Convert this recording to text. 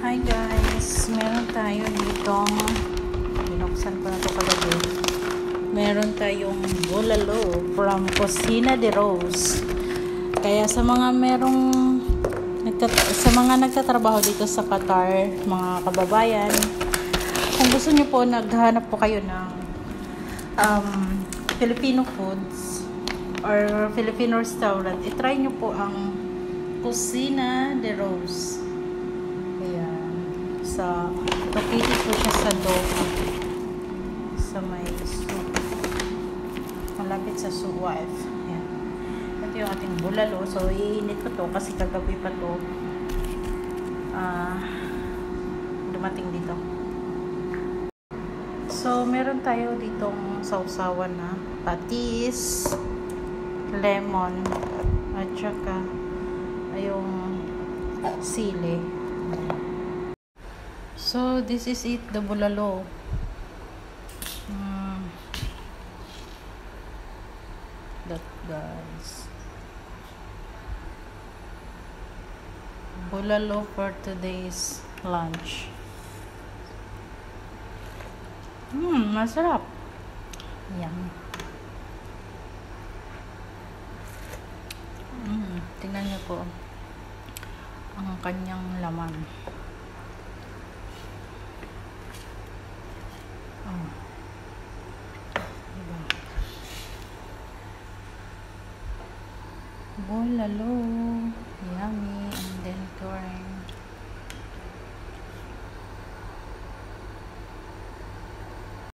Hi guys, meron tayo ditong binuksan ko na to kagabi. Meron tayong bulalo from Cocina de Rose. Kaya sa mga nagtatrabaho dito sa Qatar, mga kababayan, kung gusto niyo po, naghahanap po kayo ng Filipino foods or Filipino restaurant, i-try niyo po ang Cocina de Rose. Located po siya sa Doha, sa may malapit sa Suwaf. Ayan. Ito yung ating bulalo. So, iinit ko to kasi kagabi pa to dumating dito. So, meron tayo ditong sausawan na patis, lemon, at saka yung sili. So, this is it, the bulalo. That guys. Bulalo for today's lunch. Masarap. Yan. Tingnan niyo po ang kanyang laman. Bulalo, yummy, and then corn.